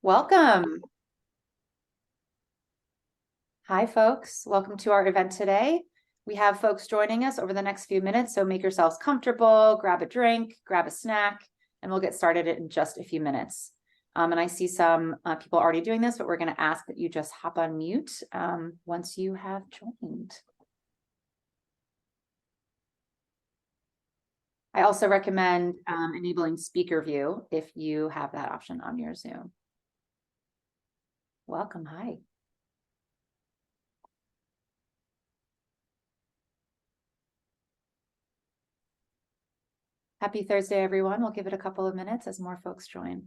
Welcome. Hi, folks. Welcome to our event today. We have folks joining us over the next few minutes, so make yourselves comfortable, grab a drink, grab a snack, and we'll get started in just a few minutes. And I see some people already doing this, but we're going to ask that you just hop on mute once you have joined. I also recommend enabling speaker view if you have that option on your Zoom. Welcome. Hi. Happy Thursday, everyone. We'll give it a couple of minutes as more folks join.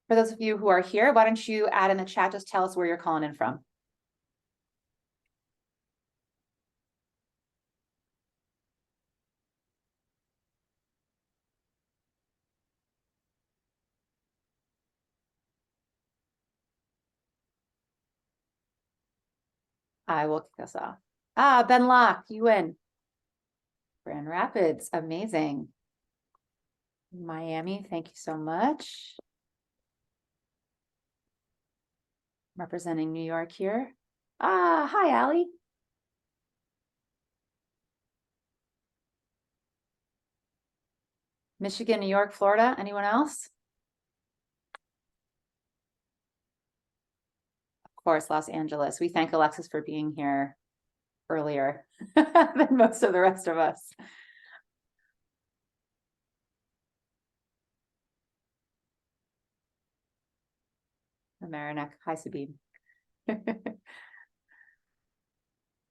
For those of you who are here, why don't you add in the chat, just tell us where you're calling in from. I will kick us off. Ben Locke, you win. Grand Rapids, amazing. Miami, thank you so much. Representing New York here. Hi, Allie. Michigan, New York, Florida, anyone else? Of course, Los Angeles. We thank Alexis for being here earlier than most of the rest of us. Marinac, hi, Sabeen. All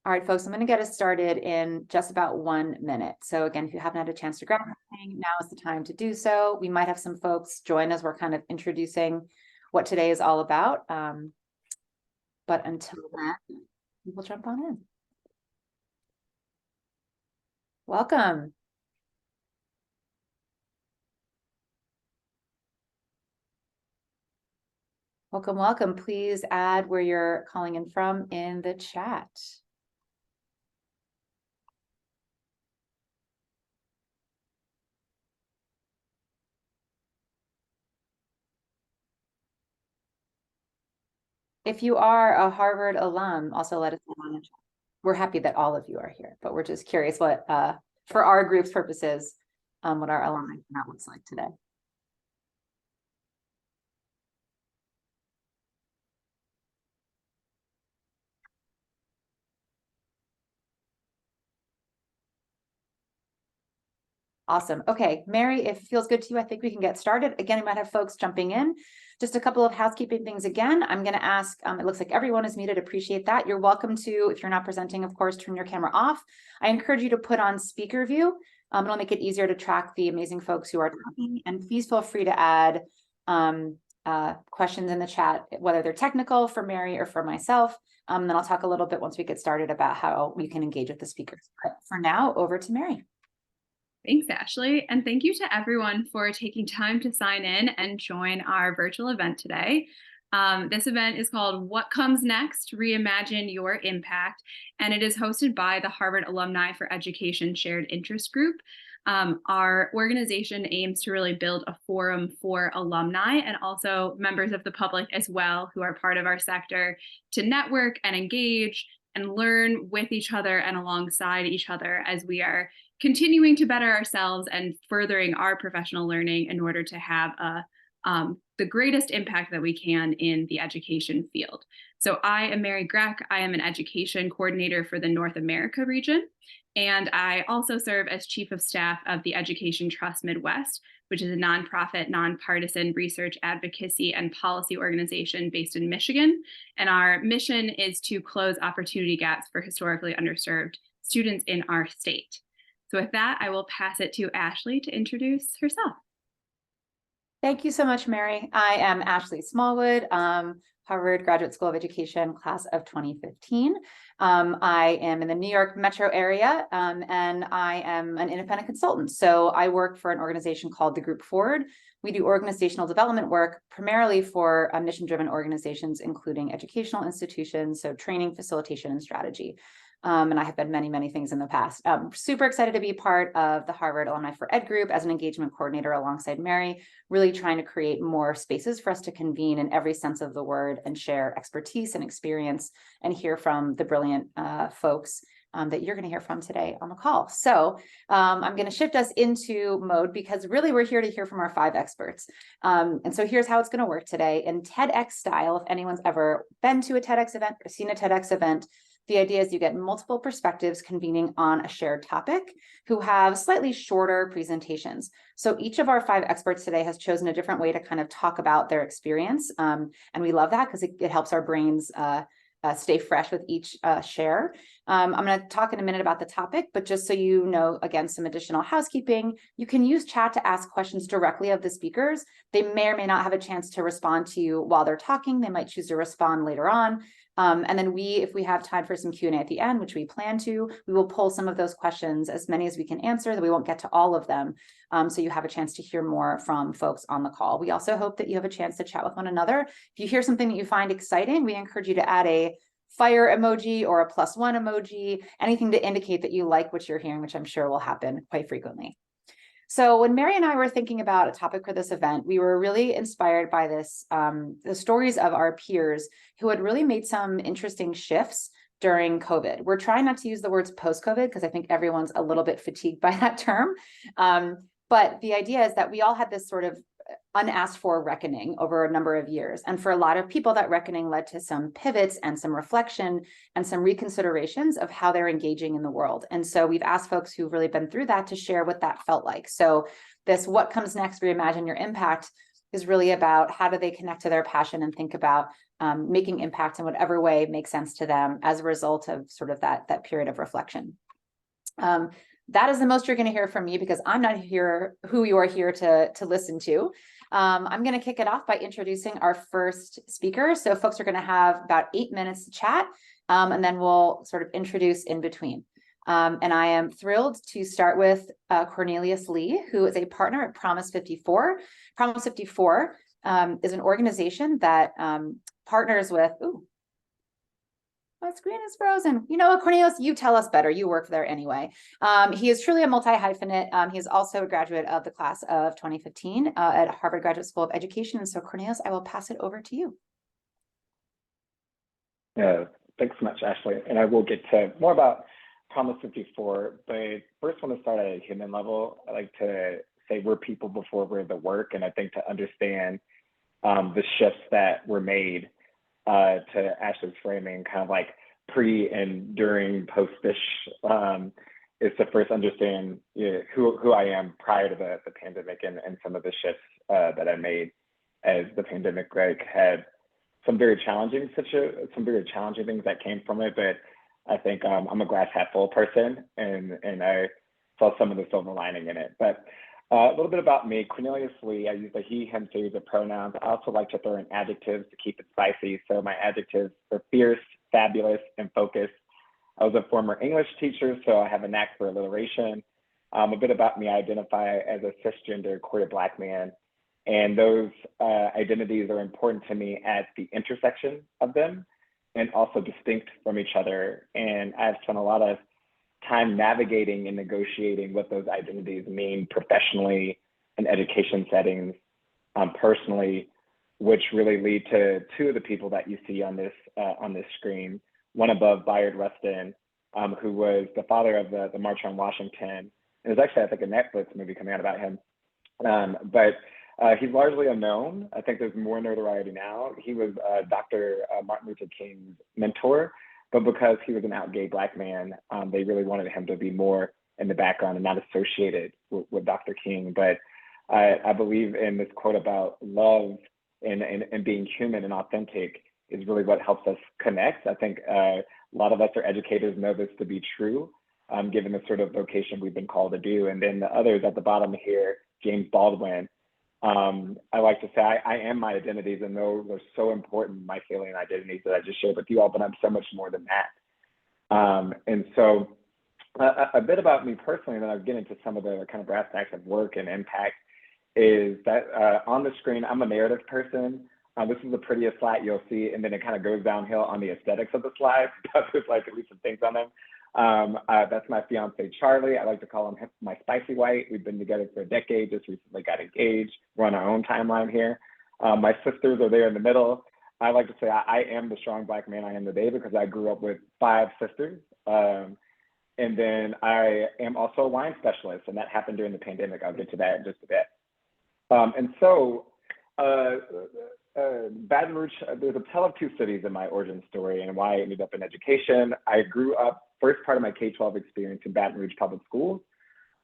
right, folks, I'm going to get us started in just about 1 minute. So again, if you haven't had a chance to grab anything, now is the time to do so. We might have some folks join as we're kind of introducing what today is all about. But until then, we'll jump on in. Welcome. Welcome, welcome. Please add where you're calling in from in the chat. If you are a Harvard alum, also let us know in the chat. We're happy that all of you are here, but we're just curious what, for our group's purposes, what our alumni turnout looks like today. Awesome. Okay, Mary, if it feels good to you, I think we can get started. Again, we might have folks jumping in. Just a couple of housekeeping things again. I'm going to ask, it looks like everyone is muted. Appreciate that. You're welcome to, if you're not presenting, of course, turn your camera off. I encourage you to put on speaker view. It'll make it easier to track the amazing folks who are talking. And please feel free to add questions in the chat, whether they're technical for Mary or for myself. Then I'll talk a little bit once we get started about how we can engage with the speakers. But for now, over to Mary. Thanks, Ashley. And thank you to everyone for taking time to sign in and join our virtual event today. This event is called What Comes Next? Reimagine Your Impact. And it is hosted by the Harvard Alumni for Education Shared Interest Group. Our organization aims to really build a forum for alumni and also members of the public as well who are part of our sector to network and engage and learn with each other and alongside each other as we are continuing to better ourselves and furthering our professional learning in order to have the greatest impact that we can in the education field. So I am Mary Greck. I am an education coordinator for the North America region. And I also serve as chief of staff of the Education Trust Midwest, which is a nonprofit, nonpartisan research advocacy and policy organization based in Michigan. And our mission is to close opportunity gaps for historically underserved students in our state. So with that, I will pass it to Ashley to introduce herself. Thank you so much, Mary. I am Ashley Smallwood, Harvard Graduate School of Education, class of 2015. I am in the New York metro area, and I am an independent consultant. So I work for an organization called the Group Forward. We do organizational development work primarily for mission-driven organizations, including educational institutions, so training, facilitation, and strategy. And I have been many, many things in the past. Super excited to be part of the Harvard Alumni for Ed group as an engagement coordinator alongside Mary, really trying to create more spaces for us to convene in every sense of the word and share expertise and experience and hear from the brilliant folks that you're going to hear from today on the call. So I'm going to shift us into mode because really we're here to hear from our 5 experts. And so here's how it's going to work today in TEDx style. If anyone's ever been to a TEDx event or seen a TEDx event, the idea is you get multiple perspectives convening on a shared topic who have slightly shorter presentations. So each of our 5 experts today has chosen a different way to kind of talk about their experience. And we love that because it helps our brains stay fresh with each share. I'm going to talk in a minute about the topic, but just so you know, again, some additional housekeeping, you can use chat to ask questions directly of the speakers. They may or may not have a chance to respond to you while they're talking. They might choose to respond later on. And then if we have time for some Q&A at the end, which we plan to, we will pull some of those questions, as many as we can answer, that we won't get to all of them. So you have a chance to hear more from folks on the call. We also hope that you have a chance to chat with one another. If you hear something that you find exciting, we encourage you to add a fire emoji or a +1 emoji, anything to indicate that you like what you're hearing, which I'm sure will happen quite frequently. So when Mary and I were thinking about a topic for this event, we were really inspired by the stories of our peers who had really made some interesting shifts during COVID. We're trying not to use the words post-COVID because I think everyone's a little bit fatigued by that term. But the idea is that we all had this sort of unasked for reckoning over a number of years. And for a lot of people, that reckoning led to some pivots and some reflection and some reconsiderations of how they're engaging in the world. And so we've asked folks who've really been through that to share what that felt like. So this What Comes Next, Reimagine Your Impact is really about how do they connect to their passion and think about making impact in whatever way makes sense to them as a result of sort of that period of reflection. That is the most you're going to hear from me because I'm not here who you are here to listen to. I'm going to kick it off by introducing our first speaker. So folks are going to have about 8 minutes to chat, and then we'll sort of introduce in between. And I am thrilled to start with Cornelius Lee, who is a partner at Promise 54. Promise 54 is an organization that partners with, my screen is frozen. You know what, Cornelius, you tell us better. You work there anyway. He is truly a multi-hyphenate. He is also a graduate of the class of 2015 at Harvard Graduate School of Education. And so, Cornelius, I will pass it over to you. Yeah, thanks so much, Ashley. And I will get to more about Promise 54, but first I want to start at a human level. I like to say we're people before we're the work. And I think to understand the shifts that were made to Ashley's framing, kind of like pre and during post-ish, is to first understand who I am prior to the pandemic and some of the shifts that I made as the pandemic had some very challenging things that came from it. But I think I'm a glass half full person, and I saw some of the silver lining in it. But a little bit about me, Cornelius Lee. I use the he, him series of pronouns. I also like to throw in adjectives to keep it spicy. So my adjectives are fierce, fabulous, and focused. I was a former English teacher, so I have a knack for alliteration. A bit about me, I identify as a cisgender queer Black man. And those identities are important to me at the intersection of them and also distinct from each other. And I've spent a lot of time navigating and negotiating what those identities mean professionally in education settings, personally, which really lead to 2 of the people that you see on this screen. One above, Bayard Rustin, who was the father of the March on Washington. There's actually, I think, a Netflix movie coming out about him. But he's largely unknown. I think there's more notoriety now. He was Dr. Martin Luther King's mentor, but because he was an out gay Black man, they really wanted him to be more in the background and not associated with Dr. King. But I believe in this quote about love and being human and authentic is really what helps us connect. I think a lot of us are educators, know this to be true, given the sort of vocation we've been called to do. And then the others at the bottom here, James Baldwin, I like to say I am my identities, and those are so important, my feeling and identities that I just shared with you all, but I'm so much more than that. And so a bit about me personally, and then I'll get into some of the kind of brass tacks of work and impact, is that on the screen, I'm a narrative person. This is the prettiest slide you'll see, and then it kind of goes downhill on the aesthetics of the slides, but there's like at least some things on them. That's my fiance, Charlie. I like to call him my spicy white. We've been together for a decade, just recently got engaged. We're on our own timeline here. My sisters are there in the middle. I like to say I am the strong Black man I am today because I grew up with 5 sisters. And then I am also a wine specialist, and that happened during the pandemic. I'll get to that in just a bit. And so Baton Rouge, there's a tale of 2 cities in my origin story and why I ended up in education. I grew up, first part of my K-12 experience in Baton Rouge Public Schools.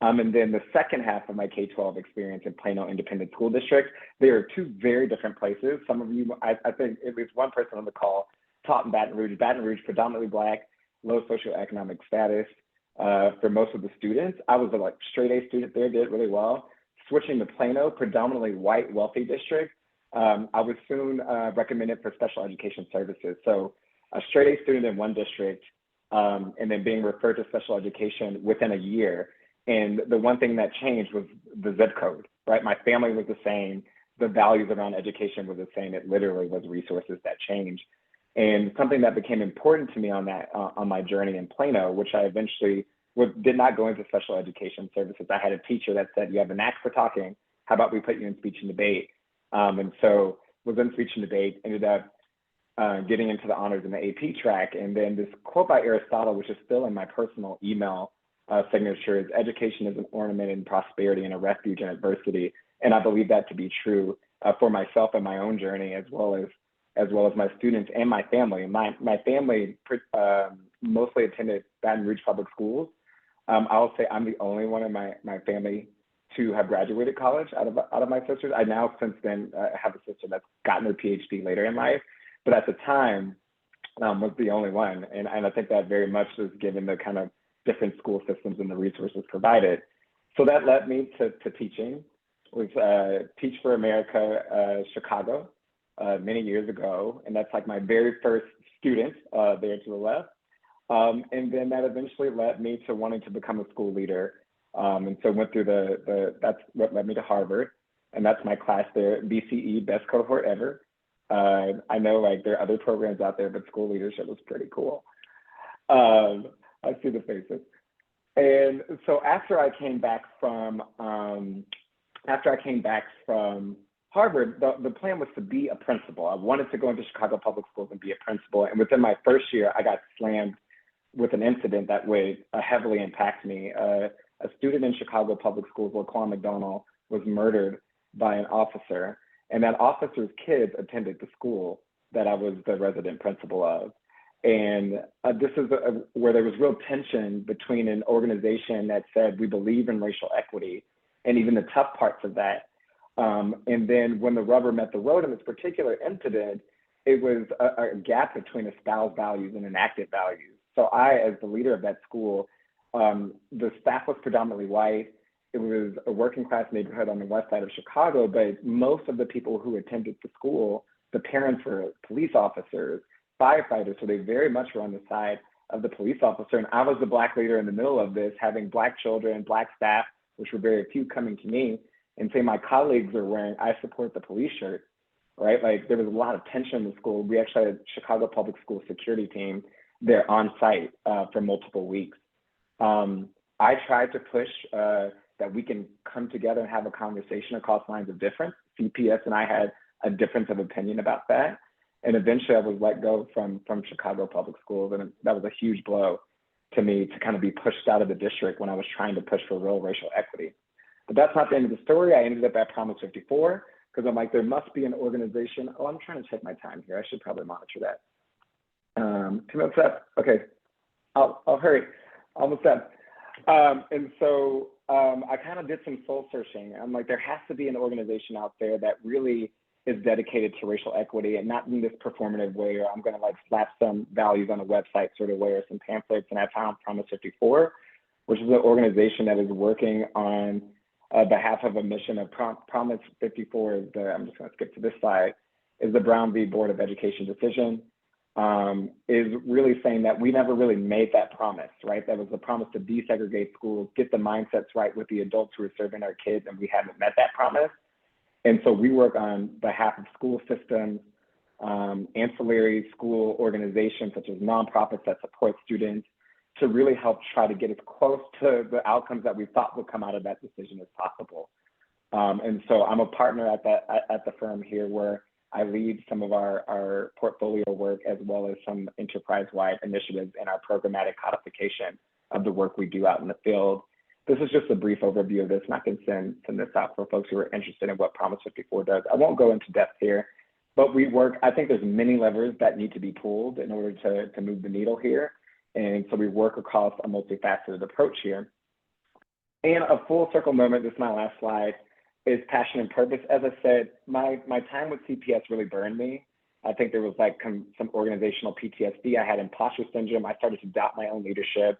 And then the second half of my K-12 experience in Plano Independent School District. They are 2 very different places. Some of you, I think at least one person on the call taught in Baton Rouge. Baton Rouge, predominantly Black, low socioeconomic status for most of the students. I was a like straight A student there, did really well. Switching to Plano, predominantly white, wealthy district. I was soon recommended for special education services. So a straight A student in one district, and then being referred to special education within a year. And the one thing that changed was the zip code, right? My family was the same. The values around education was the same. It literally was resources that changed. And something that became important to me on that, on my journey in Plano, which I eventually did not go into special education services. I had a teacher that said, you have a knack for talking. How about we put you in speech and debate? And so was in speech and debate, ended up getting into the honors in the AP track. And then this quote by Aristotle, which is still in my personal email signature, is education is an ornament in prosperity and a refuge in adversity. And I believe that to be true for myself and my own journey, as well as my students and my family. My family mostly attended Baton Rouge Public Schools. I'll say I'm the only one in my family to have graduated college out of my sisters. I now since then have a sister that's gotten her PhD later in life, but at the time was the only one. And I think that very much was given the kind of different school systems and the resources provided. So that led me to teaching. Was Teach for America Chicago many years ago. And that's like my very first student there to the left. And then that eventually led me to wanting to become a school leader. And so went through that's what led me to Harvard. And that's my class there, BCE, best cohort ever. I know like there are other programs out there, but school leadership was pretty cool. I see the faces. And so after I came back from Harvard, the plan was to be a principal. I wanted to go into Chicago Public Schools and be a principal. And within my first year, I got slammed with an incident that would heavily impact me. A student in Chicago Public Schools, Laquan McDonald, was murdered by an officer. And that officer's kids attended the school that I was the resident principal of. And this is where there was real tension between an organization that said we believe in racial equity and even the tough parts of that. And then when the rubber met the road in this particular incident, it was a gap between espoused values and enacted values. So I, as the leader of that school, the staff was predominantly white. It was a working class neighborhood on the west side of Chicago, but most of the people who attended the school, the parents were police officers, firefighters, so they very much were on the side of the police officer. And I was the Black leader in the middle of this, having Black children, Black staff, which were very few, coming to me and say my colleagues are wearing I support the police shirt, right? Like there was a lot of tension in the school. We actually had a Chicago Public School security team there on site for multiple weeks. I tried to push that we can come together and have a conversation across lines of difference. CPS and I had a difference of opinion about that. And eventually I was let go from Chicago Public Schools. And that was a huge blow to me to kind of be pushed out of the district when I was trying to push for real racial equity. But that's not the end of the story. I ended up at Promise 54 because I'm like, there must be an organization. Oh, I'm trying to check my time here. I should probably monitor that. 2 minutes up. Okay, I'll hurry. Almost done. And so I kind of did some soul searching. I'm like, there has to be an organization out there that really is dedicated to racial equity and not in this performative way, or I'm going to like slap some values on a website sort of way or some pamphlets. And I found Promise 54, which is an organization that is working on behalf of a mission of Promise 54 is I'm just going to skip to this slide, is the Brown v. Board of Education decision, is really saying that we never really made that promise, right? That was the promise to desegregate schools, get the mindsets right with the adults who are serving our kids, and we haven't met that promise. And so we work on behalf of school systems, ancillary school organizations such as nonprofits that support students, to really help try to get as close to the outcomes that we thought would come out of that decision as possible. And so I'm a partner at the firm here, where I lead some of our portfolio work, as well as some enterprise-wide initiatives in our programmatic codification of the work we do out in the field. This is just a brief overview of this, and I can send this out for folks who are interested in what Promise 54 does. I won't go into depth here, but we work, I think there's many levers that need to be pulled in order to move the needle here. And so we work across a multifaceted approach here. And a full circle moment, this is my last slide, is passion and purpose. As I said, my time with CPS really burned me. I think there was like some organizational PTSD. I had imposter syndrome. I started to doubt my own leadership.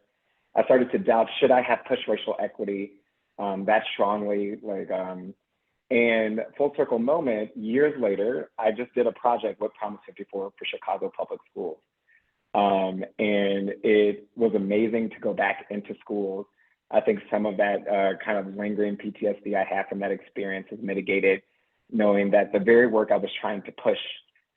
I started to doubt, should I have pushed racial equity that strongly? And full circle moment, years later, I just did a project with Promise 54 for Chicago Public Schools. And it was amazing to go back into schools. I think some of that kind of lingering PTSD I have from that experience is mitigated, knowing that the very work I was trying to push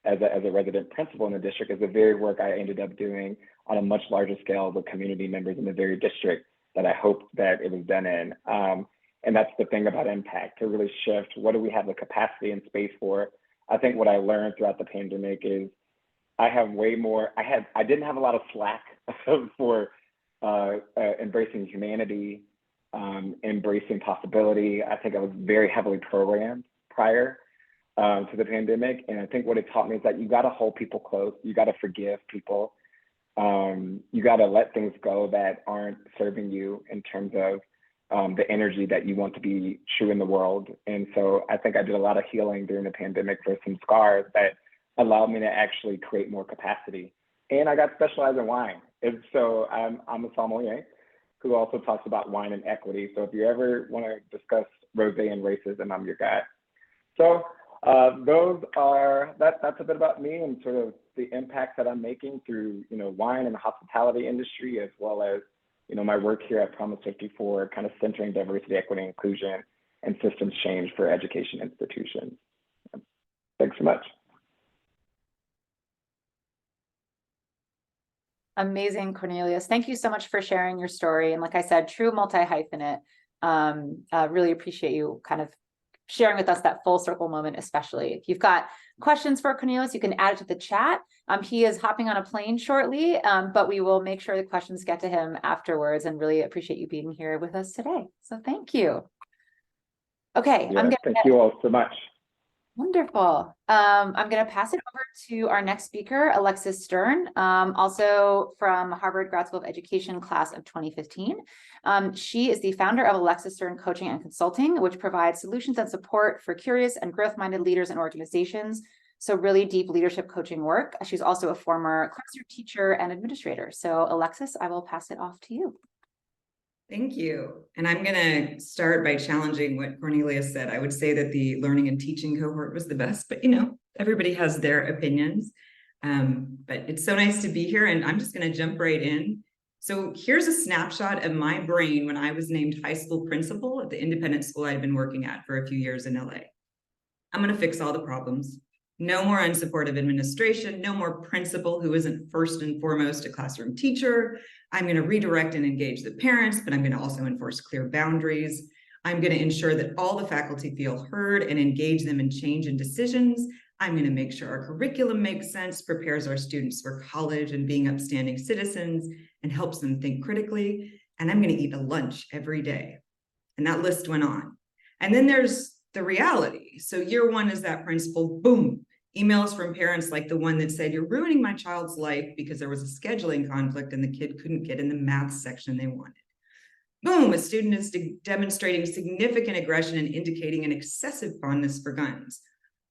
as a resident principal in the district is the very work I ended up doing on a much larger scale with community members in the very district that I hoped that it was done in. And that's the thing about impact, to really shift, what do we have the capacity and space for? I think what I learned throughout the pandemic is I have way more, I didn't have a lot of slack for embracing humanity, embracing possibility. I think I was very heavily programmed prior to the pandemic. And I think what it taught me is that you got to hold people close. You got to forgive people. You got to let things go that aren't serving you in terms of the energy that you want to be true in the world. And so I think I did a lot of healing during the pandemic for some scars that allowed me to actually create more capacity. And I got specialized in wine. And so I'm a sommelier who also talks about wine and equity. So if you ever want to discuss rosé and racism, I'm your guy. So that's a bit about me and sort of the impact that I'm making through, wine and the hospitality industry, as well as, my work here at Promise 54, kind of centering diversity, equity, and inclusion and systems change for education institutions. Thanks so much. Amazing, Cornelius. Thank you so much for sharing your story. And like I said, true multi-hyphenate. Really appreciate you kind of sharing with us that full circle moment, especially. If you've got questions for Cornelius, you can add it to the chat. He is hopping on a plane shortly, but we will make sure the questions get to him afterwards, and really appreciate you being here with us today. So thank you. Okay. Yeah, thank you all so much. Wonderful. I'm going to pass it over to our next speaker, Alexis Stern, also from Harvard Grad School of Education class of 2015. She is the founder of Alexis Stern Coaching and Consulting, which provides solutions and support for curious and growth-minded leaders and organizations. So really deep leadership coaching work. She's also a former classroom teacher and administrator. So Alexis, I will pass it off to you. Thank you. And I'm going to start by challenging what Cornelius said. I would say that the learning and teaching cohort was the best, but everybody has their opinions. But it's so nice to be here, and I'm just going to jump right in. So here's a snapshot of my brain when I was named high school principal at the independent school I'd been working at for a few years in LA. I'm going to fix all the problems. No more unsupportive administration, no more principal who isn't first and foremost a classroom teacher. I'm going to redirect and engage the parents, but I'm going to also enforce clear boundaries. I'm going to ensure that all the faculty feel heard and engage them in change and decisions. I'm going to make sure our curriculum makes sense, prepares our students for college and being upstanding citizens, and helps them think critically. And I'm going to eat a lunch every day. And that list went on. And then there's the reality. So year one is that principal, boom, emails from parents like the one that said, you're ruining my child's life because there was a scheduling conflict and the kid couldn't get in the math section they wanted. Boom, a student is demonstrating significant aggression and indicating an excessive fondness for guns.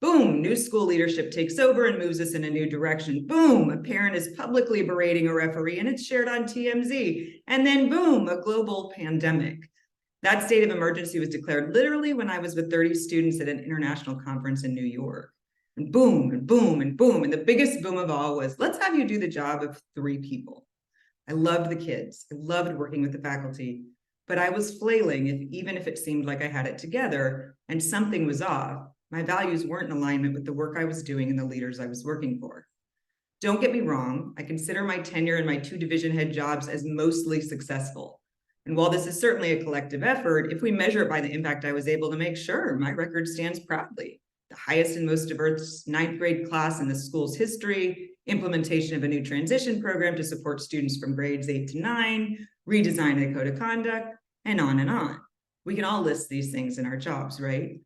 Boom, new school leadership takes over and moves us in a new direction. Boom, a parent is publicly berating a referee and it's shared on TMZ. And then boom, a global pandemic. That state of emergency was declared literally when I was with 30 students at an international conference in New York. And boom, and boom, and boom. And the biggest boom of all was, let's have you do the job of 3 people. I loved the kids. I loved working with the faculty, but I was flailing even if it seemed like I had it together and something was off. My values weren't in alignment with the work I was doing and the leaders I was working for. Don't get me wrong, I consider my tenure and my 2 division head jobs as mostly successful. And while this is certainly a collective effort, if we measure it by the impact I was able to make, sure, my record stands proudly. The highest and most diverse 9th grade class in the school's history, implementation of a new transition program to support students from grades 8 to 9, redesign of the code of conduct, and on and on. We can all list these things in our jobs, right?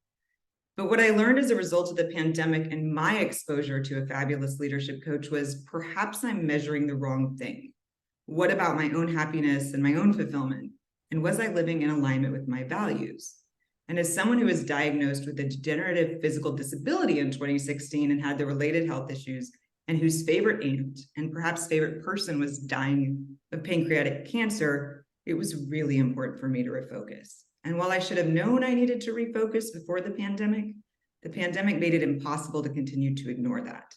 But what I learned as a result of the pandemic and my exposure to a fabulous leadership coach was perhaps I'm measuring the wrong thing. What about my own happiness and my own fulfillment? And was I living in alignment with my values? And as someone who was diagnosed with a degenerative physical disability in 2016 and had the related health issues, and whose favorite aunt and perhaps favorite person was dying of pancreatic cancer, it was really important for me to refocus. And while I should have known I needed to refocus before the pandemic made it impossible to continue to ignore that.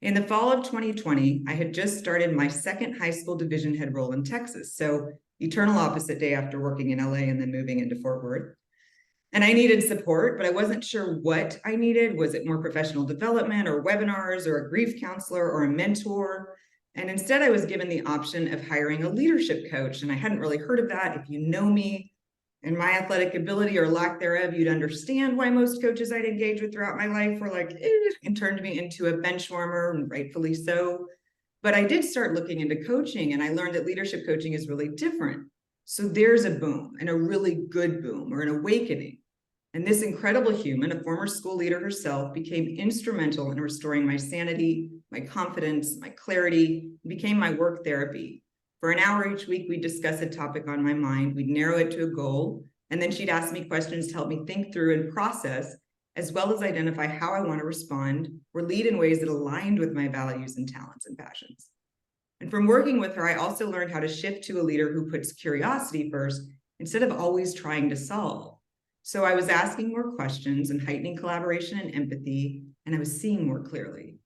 In the fall of 2020, I had just started my 2nd high school division head role in Texas. So eternal opposite day after working in LA and then moving into Fort Worth. And I needed support, but I wasn't sure what I needed. Was it more professional development or webinars or a grief counselor or a mentor? And instead I was given the option of hiring a leadership coach. And I hadn't really heard of that. If you know me and my athletic ability or lack thereof, you'd understand why most coaches I'd engaged with throughout my life were like, and turned me into a bench warmer, and rightfully so. But I did start looking into coaching, and I learned that leadership coaching is really different. So there's a boom, and a really good boom, or an awakening. And this incredible human, a former school leader herself, became instrumental in restoring my sanity, my confidence, my clarity, and became my work therapy. For an hour each week, we'd discuss a topic on my mind, we'd narrow it to a goal, and then she'd ask me questions to help me think through and process, as well as identify how I want to respond or lead in ways that aligned with my values and talents and passions. And from working with her, I also learned how to shift to a leader who puts curiosity first instead of always trying to solve. So I was asking more questions and heightening collaboration and empathy, and I was seeing more clearly.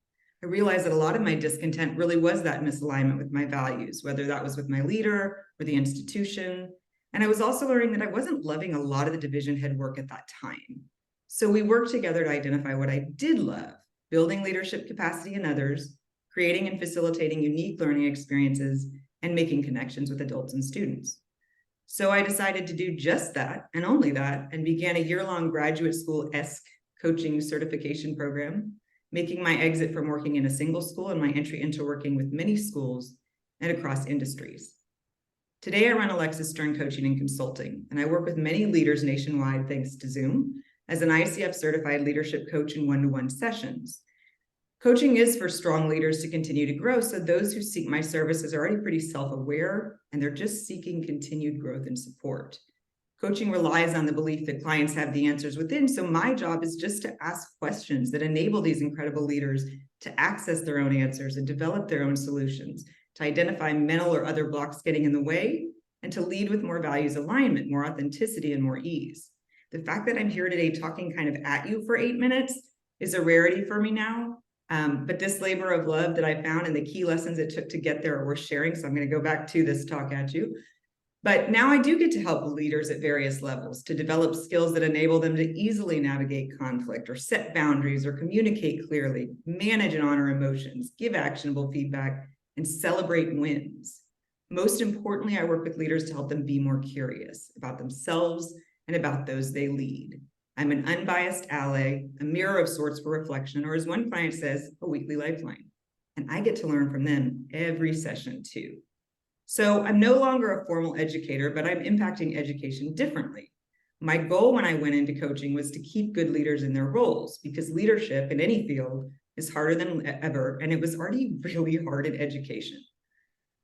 I realized that a lot of my discontent really was that misalignment with my values, whether that was with my leader or the institution. And I was also learning that I wasn't loving a lot of the division head work at that time. So we worked together to identify what I did love, building leadership capacity in others, creating and facilitating unique learning experiences, and making connections with adults and students. So I decided to do just that and only that, and began a year-long graduate school-esque coaching certification program, making my exit from working in a single school and my entry into working with many schools and across industries. Today, I run Alexis Stern Coaching and Consulting, and I work with many leaders nationwide thanks to Zoom as an ICF certified leadership coach in one-to-one sessions. Coaching is for strong leaders to continue to grow, so those who seek my services are already pretty self-aware, and they're just seeking continued growth and support. Coaching relies on the belief that clients have the answers within, so my job is just to ask questions that enable these incredible leaders to access their own answers and develop their own solutions, to identify mental or other blocks getting in the way, and to lead with more values alignment, more authenticity, and more ease. The fact that I'm here today talking kind of at you for 8 minutes is a rarity for me now, but this labor of love that I found and the key lessons it took to get there are worth sharing, so I'm going to go back to this talk at you. But now I do get to help leaders at various levels to develop skills that enable them to easily navigate conflict or set boundaries or communicate clearly, manage and honor emotions, give actionable feedback, and celebrate wins. Most importantly, I work with leaders to help them be more curious about themselves and about those they lead. I'm an unbiased ally, a mirror of sorts for reflection, or as one client says, a weekly lifeline. And I get to learn from them every session too. So I'm no longer a formal educator, but I'm impacting education differently. My goal when I went into coaching was to keep good leaders in their roles, because leadership in any field is harder than ever, and it was already really hard in education.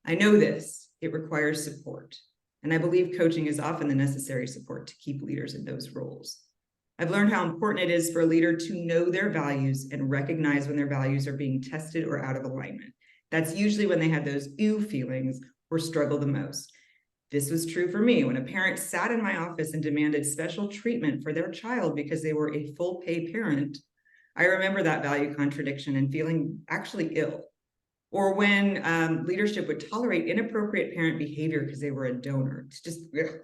I know this, it requires support, and I believe coaching is often the necessary support to keep leaders in those roles. I've learned how important it is for a leader to know their values and recognize when their values are being tested or out of alignment. That's usually when they have those ew feelings or struggle the most. This was true for me when a parent sat in my office and demanded special treatment for their child because they were a full pay parent. I remember that value contradiction and feeling actually ill. Or when leadership would tolerate inappropriate parent behavior because they were a donor. It's just, ugh.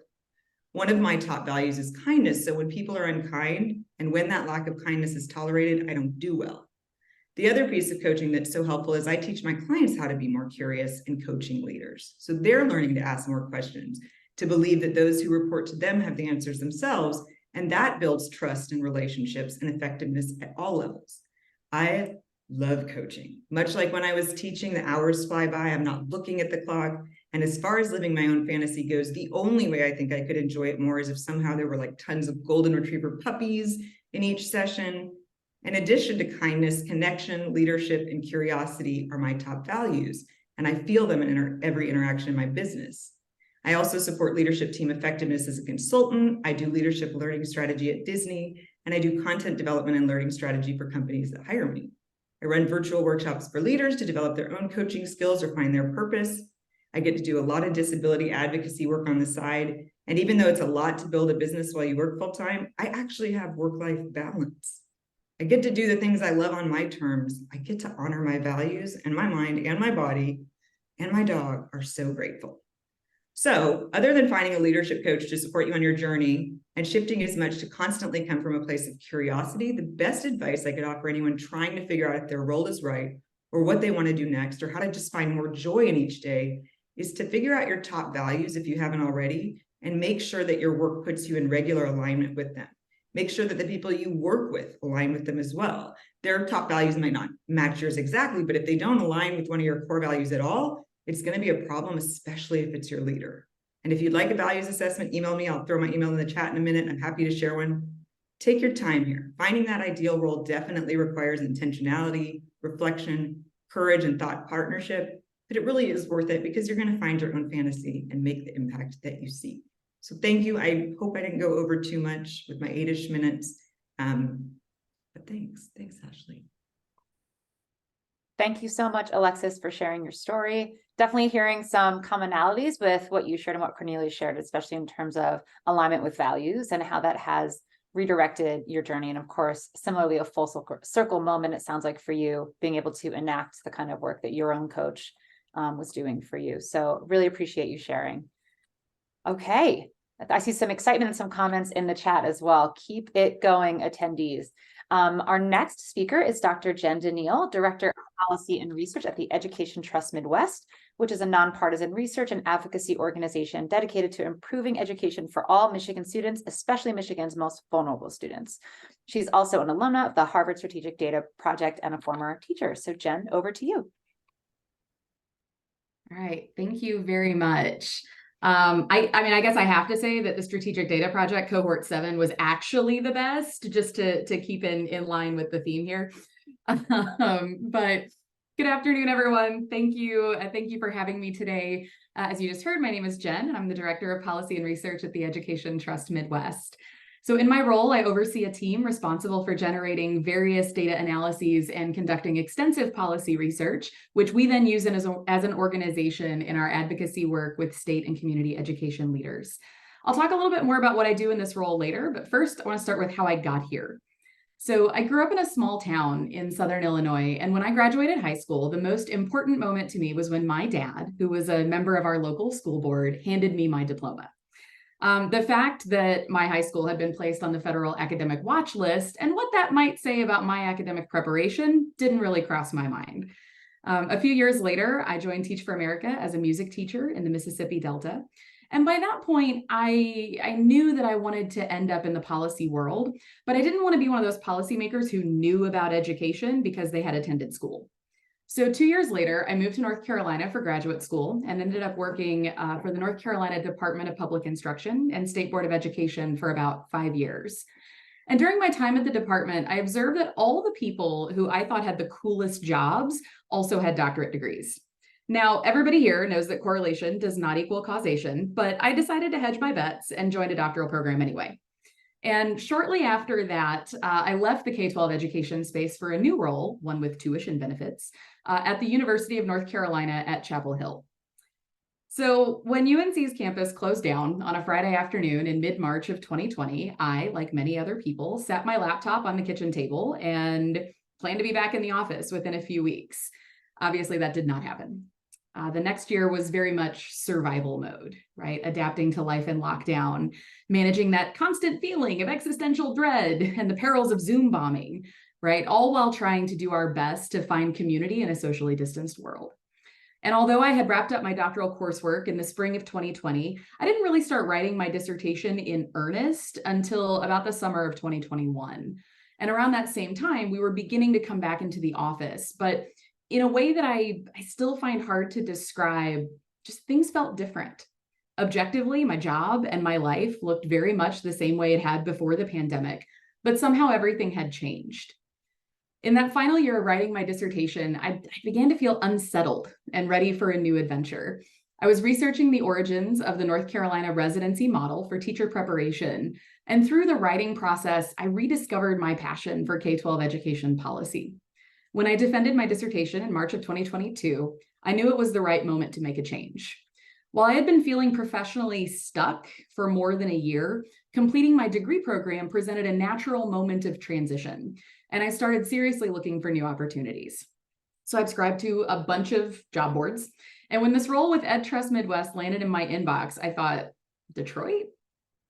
One of my top values is kindness. So when people are unkind and when that lack of kindness is tolerated, I don't do well. The other piece of coaching that's so helpful is I teach my clients how to be more curious and coaching leaders. So they're learning to ask more questions, to believe that those who report to them have the answers themselves, and that builds trust in relationships and effectiveness at all levels. I love coaching. Much like when I was teaching, the hours fly by, I'm not looking at the clock. And as far as living my own fantasy goes, the only way I think I could enjoy it more is if somehow there were like tons of golden retriever puppies in each session. In addition to kindness, connection, leadership, and curiosity are my top values, and I feel them in every interaction in my business. I also support leadership team effectiveness as a consultant. I do leadership learning strategy at Disney, and I do content development and learning strategy for companies that hire me. I run virtual workshops for leaders to develop their own coaching skills or find their purpose. I get to do a lot of disability advocacy work on the side, and even though it's a lot to build a business while you work full-time, I actually have work-life balance. I get to do the things I love on my terms. I get to honor my values, and my mind and my body and my dog are so grateful. So other than finding a leadership coach to support you on your journey and shifting as much to constantly come from a place of curiosity, the best advice I could offer anyone trying to figure out if their role is right or what they want to do next or how to just find more joy in each day is to figure out your top values if you haven't already and make sure that your work puts you in regular alignment with them. Make sure that the people you work with align with them as well. Their top values might not match yours exactly, but if they don't align with one of your core values at all, it's going to be a problem, especially if it's your leader. And if you'd like a values assessment, email me. I'll throw my email in the chat in a minute. I'm happy to share one. Take your time here. Finding that ideal role definitely requires intentionality, reflection, courage, and thought partnership, but it really is worth it because you're going to find your own fantasy and make the impact that you seek. So thank you. I hope I didn't go over too much with my 8-ish minutes. But thanks, Ashley. Thank you so much, Alexis, for sharing your story. Definitely hearing some commonalities with what you shared and what Cornelius shared, especially in terms of alignment with values and how that has redirected your journey. And of course, similarly, a full circle moment, it sounds like for you, being able to enact the kind of work that your own coach was doing for you. So really appreciate you sharing. Okay, I see some excitement and some comments in the chat as well. Keep it going, attendees. Our next speaker is Dr. Jen DeNeal, Director of Policy and Research at the Education Trust Midwest, which is a nonpartisan research and advocacy organization dedicated to improving education for all Michigan students, especially Michigan's most vulnerable students. She's also an alumna of the Harvard Strategic Data Project and a former teacher. So Jen, over to you. All right, thank you very much. I guess I have to say that the Strategic Data Project Cohort 7 was actually the best, just to keep in line with the theme here. But good afternoon, everyone. Thank you. Thank you for having me today. As you just heard, my name is Jen, and I'm the Director of Policy and Research at the Education Trust Midwest. So in my role, I oversee a team responsible for generating various data analyses and conducting extensive policy research, which we then use as an organization in our advocacy work with state and community education leaders. I'll talk a little bit more about what I do in this role later, but first I want to start with how I got here. So I grew up in a small town in Southern Illinois, and when I graduated high school, the most important moment to me was when my dad, who was a member of our local school board, handed me my diploma. The fact that my high school had been placed on the federal academic watch list and what that might say about my academic preparation didn't really cross my mind. A few years later, I joined Teach for America as a music teacher in the Mississippi Delta. And by that point, I knew that I wanted to end up in the policy world, but I didn't want to be one of those policymakers who knew about education because they had attended school. So 2 years later, I moved to North Carolina for graduate school and ended up working for the North Carolina Department of Public Instruction and State Board of Education for about 5 years. And during my time at the department, I observed that all the people who I thought had the coolest jobs also had doctorate degrees. Now, everybody here knows that correlation does not equal causation, but I decided to hedge my bets and joined a doctoral program anyway. And shortly after that, I left the K-12 education space for a new role, one with tuition benefits, at the University of North Carolina at Chapel Hill. So when UNC's campus closed down on a Friday afternoon in mid-March of 2020, I, like many other people, sat my laptop on the kitchen table and planned to be back in the office within a few weeks. Obviously, that did not happen. The next year was very much survival mode, right? Adapting to life in lockdown, managing that constant feeling of existential dread and the perils of Zoom bombing, right? All while trying to do our best to find community in a socially distanced world. And although I had wrapped up my doctoral coursework in the spring of 2020, I didn't really start writing my dissertation in earnest until about the summer of 2021. And around that same time, we were beginning to come back into the office, but in a way that I still find hard to describe. Just things felt different. Objectively, my job and my life looked very much the same way it had before the pandemic, but somehow everything had changed. In that final year of writing my dissertation, I began to feel unsettled and ready for a new adventure. I was researching the origins of the North Carolina residency model for teacher preparation, and through the writing process, I rediscovered my passion for K-12 education policy. When I defended my dissertation in March of 2022, I knew it was the right moment to make a change. While I had been feeling professionally stuck for more than a year, completing my degree program presented a natural moment of transition, and I started seriously looking for new opportunities. So I subscribed to a bunch of job boards, and when this role with EdTrust Midwest landed in my inbox, I thought, Detroit?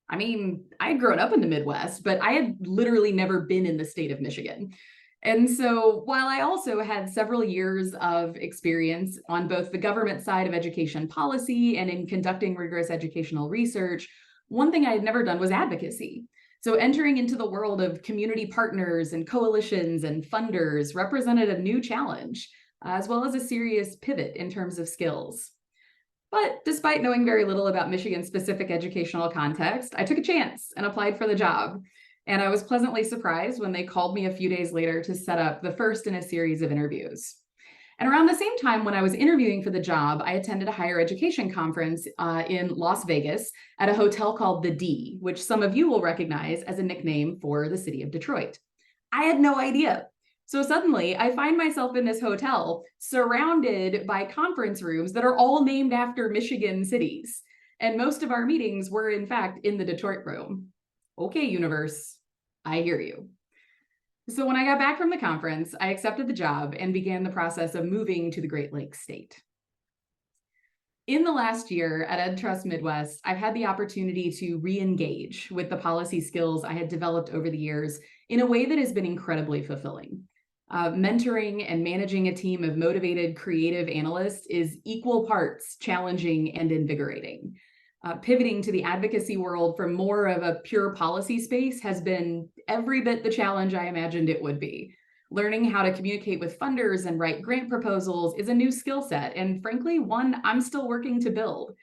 I mean, I had grown up in the Midwest, but I had literally never been in the state of Michigan. And so while I also had several years of experience on both the government side of education policy and in conducting rigorous educational research, one thing I had never done was advocacy. So entering into the world of community partners and coalitions and funders represented a new challenge, as well as a serious pivot in terms of skills. But despite knowing very little about Michigan's specific educational context, I took a chance and applied for the job. And I was pleasantly surprised when they called me a few days later to set up the first in a series of interviews. And around the same time when I was interviewing for the job, I attended a higher education conference in Las Vegas at a hotel called the D, which some of you will recognize as a nickname for the city of Detroit. I had no idea. So suddenly I find myself in this hotel surrounded by conference rooms that are all named after Michigan cities. And most of our meetings were in fact in the Detroit room. Okay, universe, I hear you. So when I got back from the conference, I accepted the job and began the process of moving to the Great Lakes state. In the last year at EdTrust Midwest, I've had the opportunity to re-engage with the policy skills I had developed over the years in a way that has been incredibly fulfilling. Mentoring and managing a team of motivated, creative analysts is equal parts challenging and invigorating. Pivoting to the advocacy world from more of a pure policy space has been every bit the challenge I imagined it would be. Learning how to communicate with funders and write grant proposals is a new skill set, and frankly, one I'm still working to build.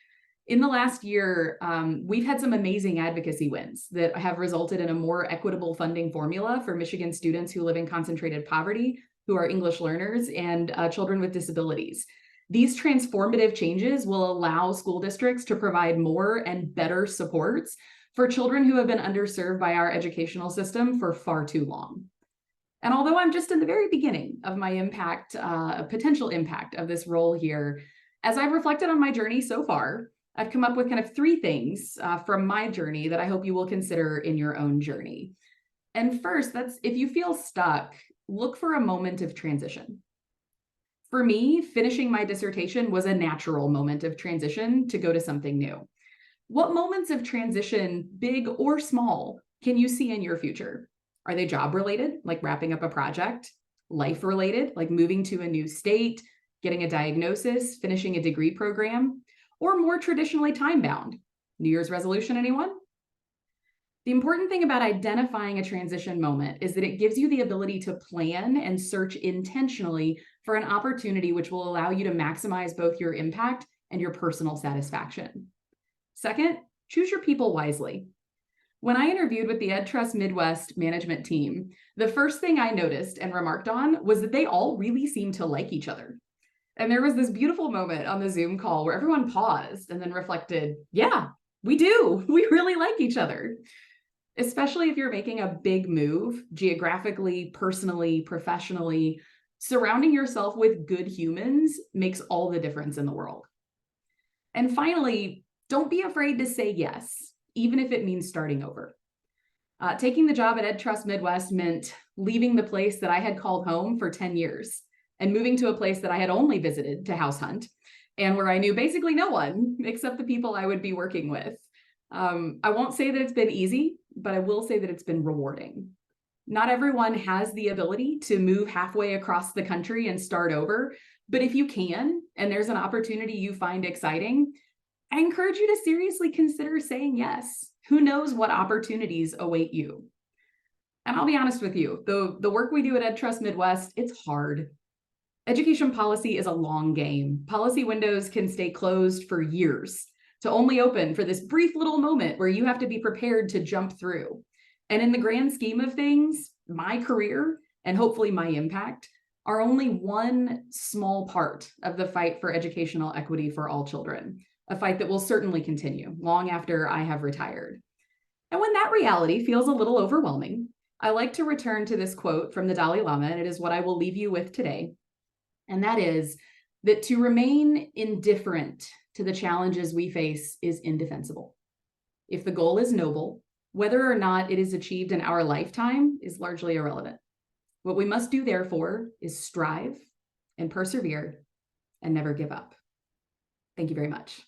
In the last year, we've had some amazing advocacy wins that have resulted in a more equitable funding formula for Michigan students who live in concentrated poverty, who are English learners, and children with disabilities. These transformative changes will allow school districts to provide more and better supports for children who have been underserved by our educational system for far too long. And although I'm just in the very beginning of my impact, potential impact of this role here, as I've reflected on my journey so far, I've come up with kind of three things from my journey that I hope you will consider in your own journey. And first, that's if you feel stuck, look for a moment of transition. For me, finishing my dissertation was a natural moment of transition to go to something new. What moments of transition, big or small, can you see in your future? Are they job related, like wrapping up a project? Life related, like moving to a new state, getting a diagnosis, finishing a degree program? Or more traditionally time bound? New Year's resolution, anyone? The important thing about identifying a transition moment is that it gives you the ability to plan and search intentionally for an opportunity which will allow you to maximize both your impact and your personal satisfaction. Second, choose your people wisely. When I interviewed with the EdTrust Midwest management team, the first thing I noticed and remarked on was that they all really seemed to like each other. And there was this beautiful moment on the Zoom call where everyone paused and then reflected, yeah, we do. We really like each other. Especially if you're making a big move geographically, personally, professionally, surrounding yourself with good humans makes all the difference in the world. And finally, don't be afraid to say yes, even if it means starting over. Taking the job at EdTrust Midwest meant leaving the place that I had called home for 10 years and moving to a place that I had only visited to house hunt and where I knew basically no one except the people I would be working with. I won't say that it's been easy, but I will say that it's been rewarding. Not everyone has the ability to move halfway across the country and start over, but if you can, and there's an opportunity you find exciting, I encourage you to seriously consider saying yes. Who knows what opportunities await you? And I'll be honest with you, the work we do at EdTrust Midwest, it's hard. Education policy is a long game. Policy windows can stay closed for years to only open for this brief little moment where you have to be prepared to jump through. And in the grand scheme of things, my career and hopefully my impact are only one small part of the fight for educational equity for all children. A fight that will certainly continue long after I have retired. And when that reality feels a little overwhelming, I like to return to this quote from the Dalai Lama, and it is what I will leave you with today. And that is that to remain indifferent to the challenges we face is indefensible. If the goal is noble, whether or not it is achieved in our lifetime is largely irrelevant. What we must do, therefore, is strive and persevere and never give up. Thank you very much.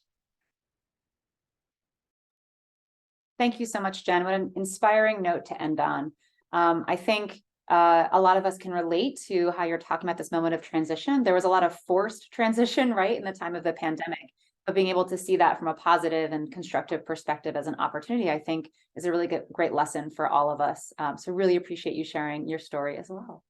Thank you so much, Jen. What an inspiring note to end on. I think a lot of us can relate to how you're talking about this moment of transition. There was a lot of forced transition, right, in the time of the pandemic. But being able to see that from a positive and constructive perspective as an opportunity, I think, is a really great lesson for all of us. So really appreciate you sharing your story as well.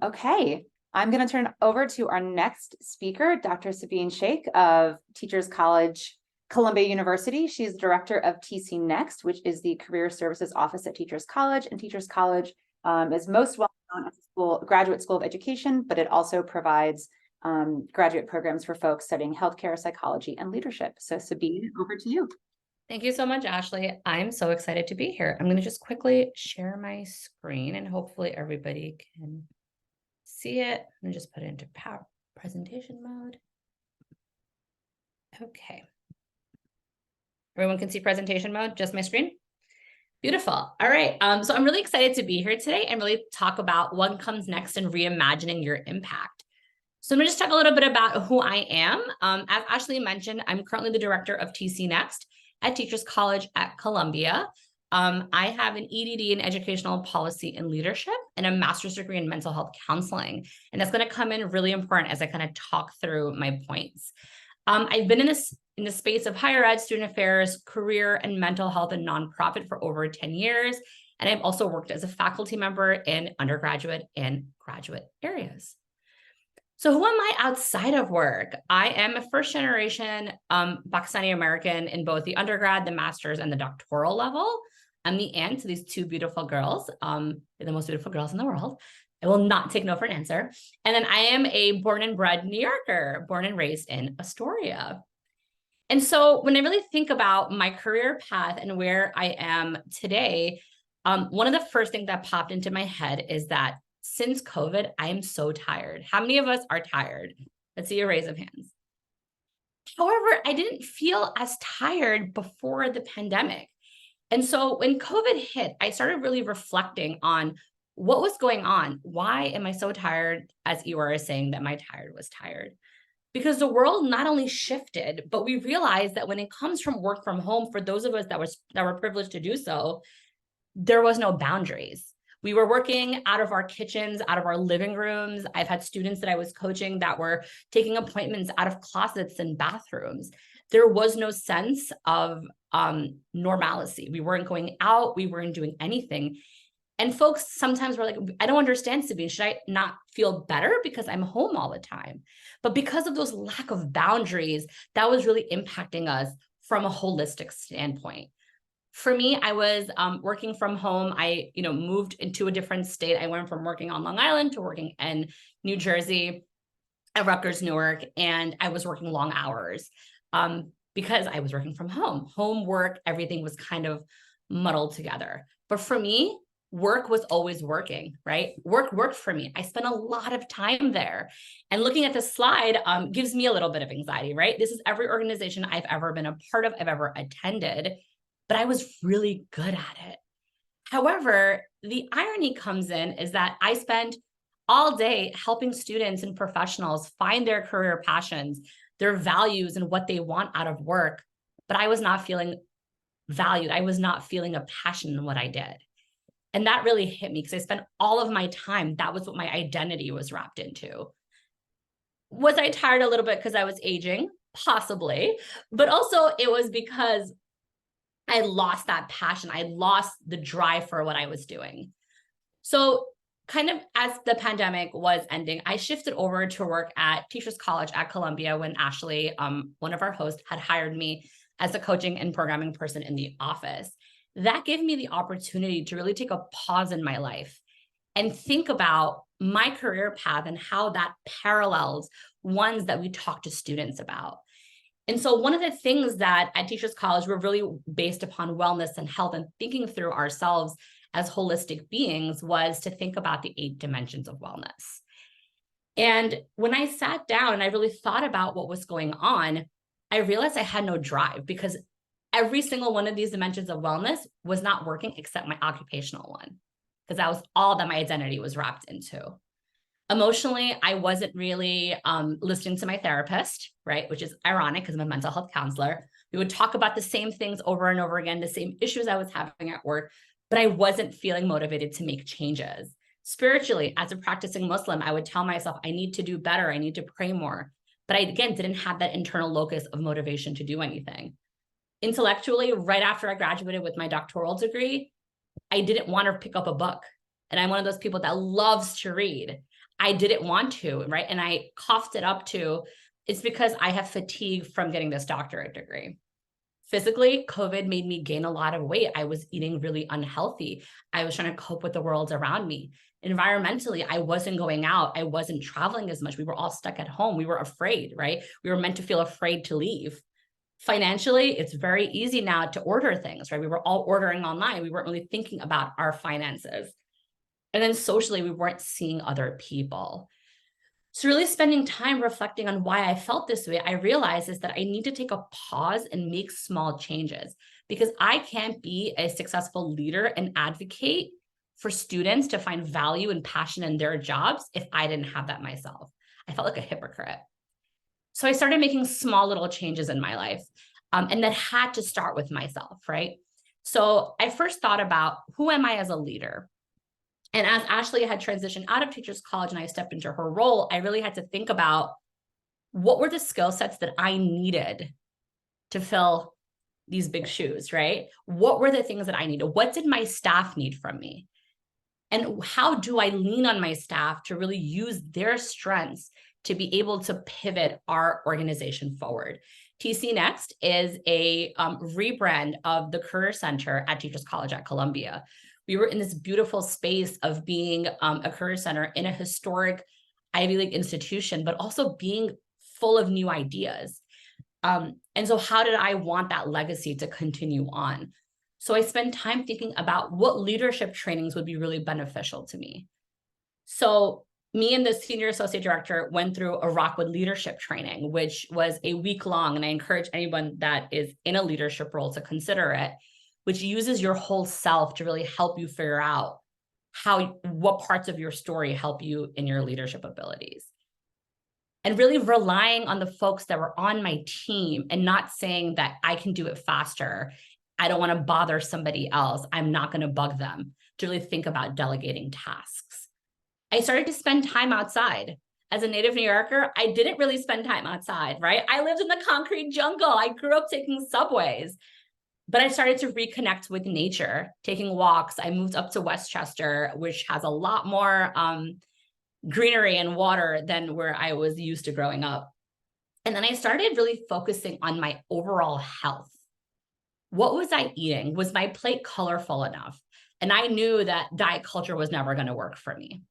Okay, I'm going to turn it over to our next speaker, Dr. Sabeen Sheikh of Teachers College, Columbia University. She's the director of TC Next, which is the Career Services Office at Teachers College. And Teachers College is most well known as a graduate school of education, but it also provides graduate programs for folks studying healthcare, psychology, and leadership. So Sabeen, over to you. Thank you so much, Ashley. I'm so excited to be here. I'm going to just quickly share my screen and hopefully everybody can see it. And just put it into power presentation mode. Okay. Everyone can see presentation mode, just my screen? Beautiful. All right. So I'm really excited to be here today and really talk about what comes next in reimagining your impact. So I'm going to just talk a little bit about who I am. As Ashley mentioned, I'm currently the director of TC Next at Teachers College at Columbia. I have an EDD in Educational Policy and Leadership and a master's degree in Mental Health Counseling. And that's going to come in really important as I kind of talk through my points. I've been in the space of higher ed, student affairs, career, and mental health and nonprofit for over 10 years. And I've also worked as a faculty member in undergraduate and graduate areas. So who am I outside of work? I am a first generation Pakistani American in both the undergrad, the master's, and the doctoral level. I'm the aunt to these two beautiful girls. They're the most beautiful girls in the world. I will not take no for an answer. And then I am a born and bred New Yorker, born and raised in Astoria. And so when I really think about my career path and where I am today, one of the first things that popped into my head is that since COVID, I am so tired. How many of us are tired? Let's see a raise of hands. However, I didn't feel as tired before the pandemic. And so when COVID hit, I started really reflecting on what was going on. Why am I so tired? As Eeyore is saying that my tired was tired. Because the world not only shifted, but we realized that when it comes from work from home, for those of us that were privileged to do so, there was no boundaries. We were working out of our kitchens, out of our living rooms. I've had students that I was coaching that were taking appointments out of closets and bathrooms. There was no sense of normalcy. We weren't going out. We weren't doing anything. And folks sometimes were like, I don't understand, Sabeen. Should I not feel better because I'm home all the time? But because of those lack of boundaries, that was really impacting us from a holistic standpoint. For me, I was working from home. I moved into a different state. I went from working on Long Island to working in New Jersey at Rutgers, Newark, and I was working long hours because I was working from home. Homework, everything was kind of muddled together. But for me, work was always working, right? Work worked for me. I spent a lot of time there. And looking at this slide gives me a little bit of anxiety, right? This is every organization I've ever been a part of, I've ever attended, but I was really good at it. However, the irony comes in is that I spend all day helping students and professionals find their career passions, their values, and what they want out of work, but I was not feeling valued. I was not feeling a passion in what I did. And that really hit me because I spent all of my time. That was what my identity was wrapped into. Was I tired a little bit because I was aging? Possibly. But also it was because I lost that passion. I lost the drive for what I was doing. So kind of as the pandemic was ending, I shifted over to work at Teachers College at Columbia when Ashley, one of our hosts, had hired me as a coaching and programming person in the office. That gave me the opportunity to really take a pause in my life and think about my career path and how that parallels ones that we talk to students about. And so one of the things that at Teachers College, we're really based upon wellness and health and thinking through ourselves as holistic beings was to think about the 8 dimensions of wellness. And when I sat down and I really thought about what was going on, I realized I had no drive because every single one of these dimensions of wellness was not working except my occupational one, because that was all that my identity was wrapped into. Emotionally, I wasn't really listening to my therapist, right? Which is ironic because I'm a mental health counselor. We would talk about the same things over and over again, the same issues I was having at work, but I wasn't feeling motivated to make changes. Spiritually, as a practicing Muslim, I would tell myself, I need to do better. I need to pray more. But I, again, didn't have that internal locus of motivation to do anything. Intellectually, right after I graduated with my doctoral degree, I didn't want to pick up a book. And I'm one of those people that loves to read. I didn't want to, right? And I coughed it up to, it's because I have fatigue from getting this doctorate degree. Physically, COVID made me gain a lot of weight. I was eating really unhealthy. I was trying to cope with the world around me. Environmentally, I wasn't going out. I wasn't traveling as much. We were all stuck at home. We were afraid, right? We were meant to feel afraid to leave. Financially, it's very easy now to order things, right? We were all ordering online. We weren't really thinking about our finances. And then socially, we weren't seeing other people. So really spending time reflecting on why I felt this way, I realized is that I need to take a pause and make small changes because I can't be a successful leader and advocate for students to find value and passion in their jobs if I didn't have that myself. I felt like a hypocrite. So I started making small little changes in my life, and that had to start with myself, right? So I first thought about who am I as a leader? And as Ashley had transitioned out of Teachers College and I stepped into her role, I really had to think about what were the skill sets that I needed to fill these big shoes, right? What were the things that I needed? What did my staff need from me? And how do I lean on my staff to really use their strengths to be able to pivot our organization forward? TC Next is a rebrand of the Career Center at Teachers College at Columbia. We were in this beautiful space of being a career center in a historic Ivy League institution, but also being full of new ideas. And so how did I want that legacy to continue on? So I spent time thinking about what leadership trainings would be really beneficial to me. So me and the senior associate director went through a Rockwood leadership training, which was a week long. And I encourage anyone that is in a leadership role to consider it, which uses your whole self to really help you figure out what parts of your story help you in your leadership abilities. And really relying on the folks that were on my team and not saying that I can do it faster. I don't want to bother somebody else. I'm not going to bug them, to really think about delegating tasks. I started to spend time outside. As a native New Yorker, I didn't really spend time outside, right? I lived in the concrete jungle. I grew up taking subways. But I started to reconnect with nature, taking walks. I moved up to Westchester, which has a lot more greenery and water than where I was used to growing up. And then I started really focusing on my overall health. What was I eating? Was my plate colorful enough? And I knew that diet culture was never going to work for me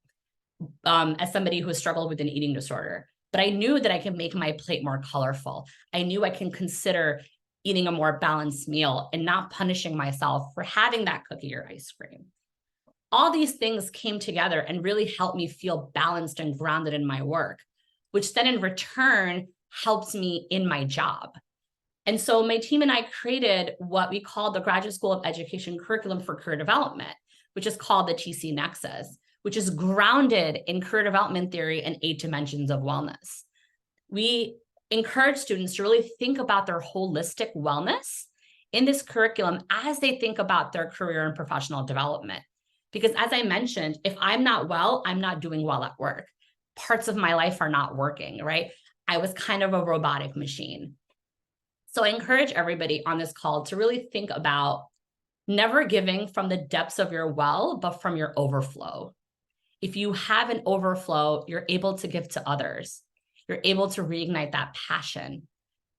as somebody who struggled with an eating disorder. But I knew that I could make my plate more colorful. I knew I can consider eating a more balanced meal and not punishing myself for having that cookie or ice cream. all these things came together and really helped me feel balanced and grounded in my work, which then in return helps me in my job. And so my team and I created what we call the Graduate School of Education Curriculum for Career Development, which is called the TC Nexus, which is grounded in career development theory and 8 dimensions of wellness. We encourage students to really think about their holistic wellness in this curriculum as they think about their career and professional development. Because as I mentioned, if I'm not well, I'm not doing well at work. Parts of my life are not working, right? I was kind of a robotic machine. So I encourage everybody on this call to really think about never giving from the depths of your well, but from your overflow. If you have an overflow, you're able to give to others. You're able to reignite that passion.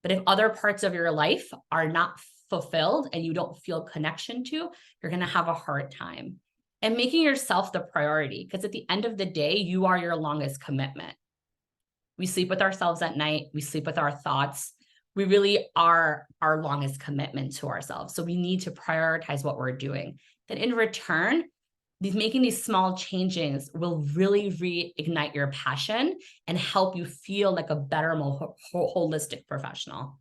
But if other parts of your life are not fulfilled and you don't feel connection to, you're going to have a hard time. And making yourself the priority, because at the end of the day, you are your longest commitment. We sleep with ourselves at night. We sleep with our thoughts. We really are our longest commitment to ourselves. So we need to prioritize what we're doing. Then in return, making these small changes will really reignite your passion and help you feel like a better, more holistic professional.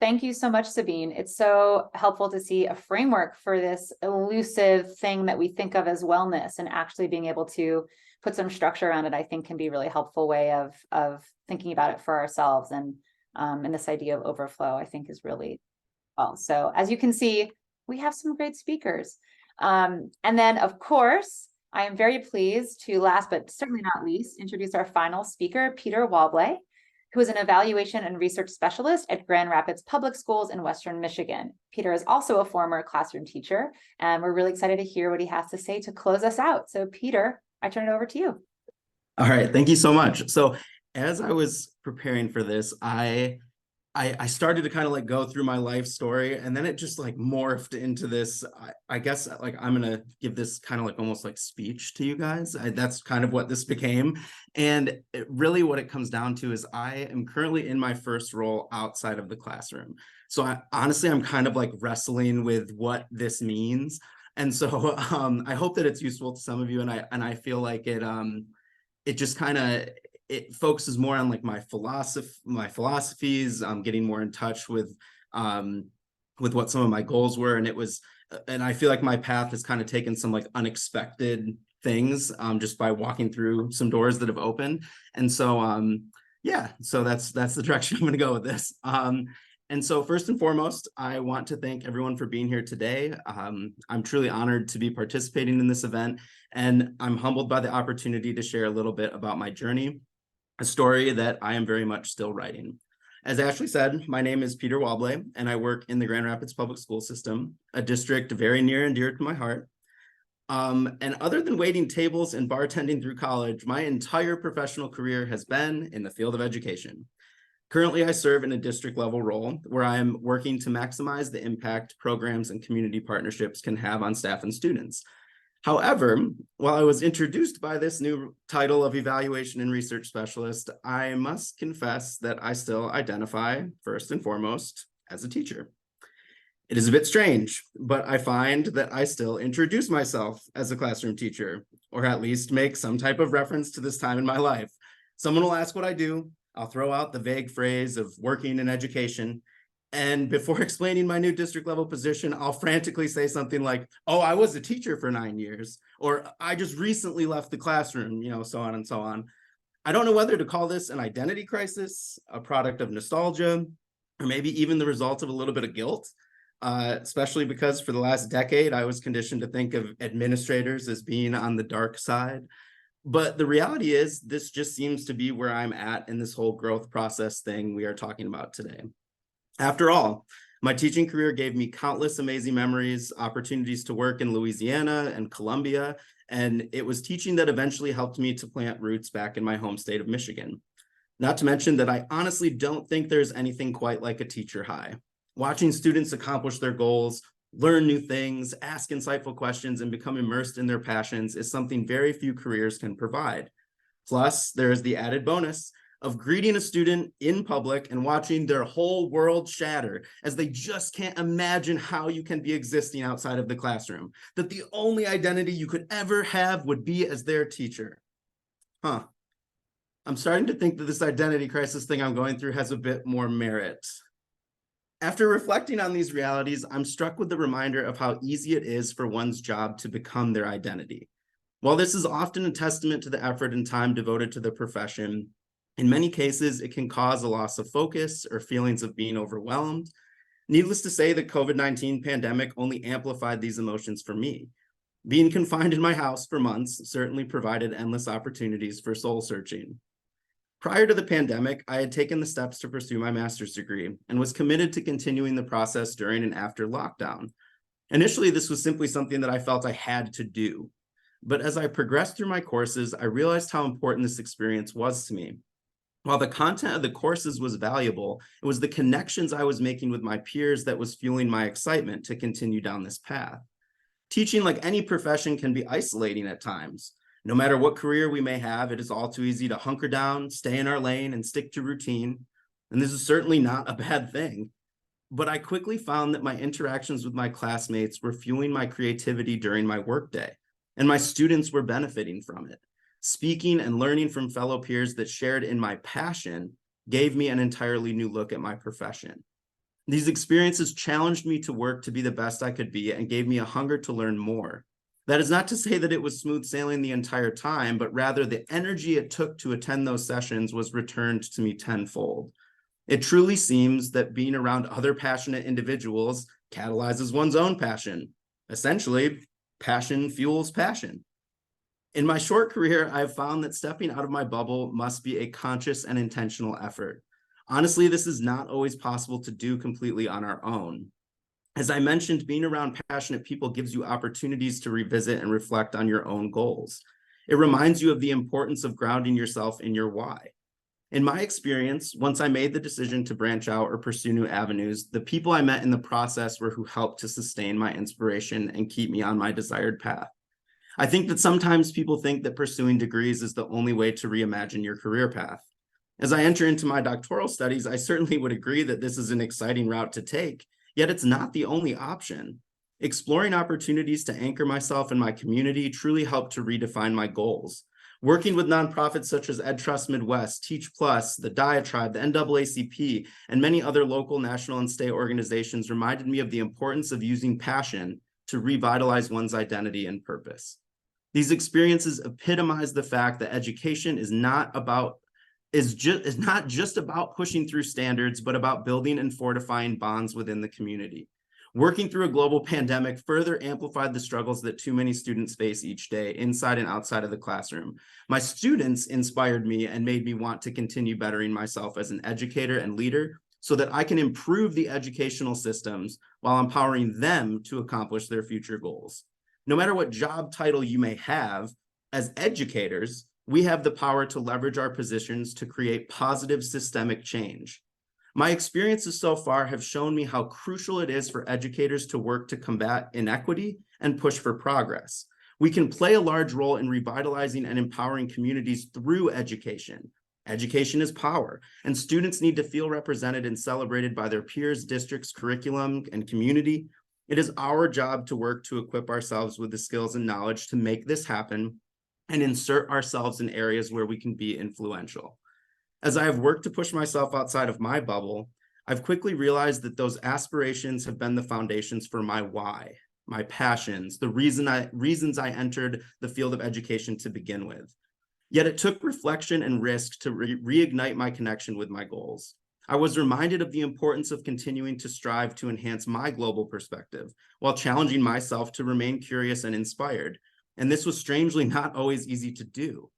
Thank you so much, Sabeen. It's so helpful to see a framework for this elusive thing that we think of as wellness, and actually being able to put some structure around it, I think can be a really helpful way of thinking about it for ourselves. And this idea of overflow, I think, is really well. So as you can see, we have some great speakers. And then, of course, I am very pleased to, last but certainly not least, introduce our final speaker, Peter Walblay, who is an evaluation and research specialist at Grand Rapids Public Schools in Western Michigan. Peter is also a former classroom teacher, and we're really excited to hear what he has to say to close us out. So Peter, I turn it over to you. All right, thank you so much. So as I was preparing for this, I started to kind of like go through my life story, and then it just like morphed into this. I guess like I'm gonna give this kind of like almost like speech to you guys. That's kind of what this became. And really what it comes down to is I am currently in my first role outside of the classroom. So honestly, I'm kind of like wrestling with what this means. And so I hope that it's useful to some of you. And I feel like it just kind of, it focuses more on like my philosophies, getting more in touch with what some of my goals were. And I feel like my path has kind of taken some like unexpected things just by walking through some doors that have opened. And so, yeah, so that's the direction I'm going to go with this. And so first and foremost, I want to thank everyone for being here today. I'm truly honored to be participating in this event, and I'm humbled by the opportunity to share a little bit about my journey, a story that I am very much still writing. As Ashley said, my name is Peter Walblay, and I work in the Grand Rapids Public School System, a district very near and dear to my heart. And other than waiting tables and bartending through college, my entire professional career has been in the field of education. Currently, I serve in a district level role where I am working to maximize the impact programs and community partnerships can have on staff and students. However, while I was introduced by this new title of evaluation and research specialist, I must confess that I still identify first and foremost as a teacher. It is a bit strange, but I find that I still introduce myself as a classroom teacher, or at least make some type of reference to this time in my life. Someone will ask what I do. I'll throw out the vague phrase of working in education. And before explaining my new district level position, I'll frantically say something like, oh, I was a teacher for 9 years, or I just recently left the classroom, so on and so on. I don't know whether to call this an identity crisis, a product of nostalgia, or maybe even the result of a little bit of guilt, especially because for the last decade, I was conditioned to think of administrators as being on the dark side. But the reality is, this just seems to be where I'm at in this whole growth process thing we are talking about today. After all, my teaching career gave me countless amazing memories, opportunities to work in Louisiana and Columbia, and it was teaching that eventually helped me to plant roots back in my home state of Michigan. Not to mention that I honestly don't think there's anything quite like a teacher high. Watching students accomplish their goals, learn new things, ask insightful questions, and become immersed in their passions is something very few careers can provide. Plus, there is the added bonus of greeting a student in public and watching their whole world shatter as they just can't imagine how you can be existing outside of the classroom, that the only identity you could ever have would be as their teacher. I'm starting to think that this identity crisis thing I'm going through has a bit more merit. After reflecting on these realities, I'm struck with the reminder of how easy it is for one's job to become their identity. While this is often a testament to the effort and time devoted to the profession, in many cases, it can cause a loss of focus or feelings of being overwhelmed. Needless to say, the COVID-19 pandemic only amplified these emotions for me. Being confined in my house for months certainly provided endless opportunities for soul searching. Prior to the pandemic, I had taken the steps to pursue my master's degree and was committed to continuing the process during and after lockdown. Initially, this was simply something that I felt I had to do. But as I progressed through my courses, I realized how important this experience was to me. While the content of the courses was valuable, it was the connections I was making with my peers that was fueling my excitement to continue down this path. Teaching, like any profession, can be isolating at times. No matter what career we may have, it is all too easy to hunker down, stay in our lane, and stick to routine. And this is certainly not a bad thing. But I quickly found that my interactions with my classmates were fueling my creativity during my workday, and my students were benefiting from it. Speaking and learning from fellow peers that shared in my passion gave me an entirely new look at my profession. These experiences challenged me to work to be the best I could be and gave me a hunger to learn more. That is not to say that it was smooth sailing the entire time, but rather the energy it took to attend those sessions was returned to me tenfold. It truly seems that being around other passionate individuals catalyzes one's own passion. Essentially, passion fuels passion. In my short career, I've found that stepping out of my bubble must be a conscious and intentional effort. Honestly, this is not always possible to do completely on our own. As I mentioned, being around passionate people gives you opportunities to revisit and reflect on your own goals. It reminds you of the importance of grounding yourself in your why. In my experience, once I made the decision to branch out or pursue new avenues, the people I met in the process were who helped to sustain my inspiration and keep me on my desired path. I think that sometimes people think that pursuing degrees is the only way to reimagine your career path. As I enter into my doctoral studies, I certainly would agree that this is an exciting route to take, yet it's not the only option. Exploring opportunities to anchor myself in my community truly helped to redefine my goals. Working with nonprofits such as EdTrust Midwest, Teach Plus, the Diatribe, the NAACP, and many other local, national, and state organizations reminded me of the importance of using passion to revitalize one's identity and purpose. These experiences epitomize the fact that education is not just about pushing through standards, but about building and fortifying bonds within the community. Working through a global pandemic further amplified the struggles that too many students face each day, inside and outside of the classroom. My students inspired me and made me want to continue bettering myself as an educator and leader so that I can improve the educational systems while empowering them to accomplish their future goals. No matter what job title you may have, as educators, we have the power to leverage our positions to create positive systemic change. My experiences so far have shown me how crucial it is for educators to work to combat inequity and push for progress. We can play a large role in revitalizing and empowering communities through education. Education is power, and students need to feel represented and celebrated by their peers, districts, curriculum, and community. It is our job to work to equip ourselves with the skills and knowledge to make this happen and insert ourselves in areas where we can be influential. As I have worked to push myself outside of my bubble, I've quickly realized that those aspirations have been the foundations for my why, my passions, the reasons I entered the field of education to begin with. Yet it took reflection and risk to reignite my connection with my goals. I was reminded of the importance of continuing to strive to enhance my global perspective while challenging myself to remain curious and inspired. And this was strangely not always easy to do.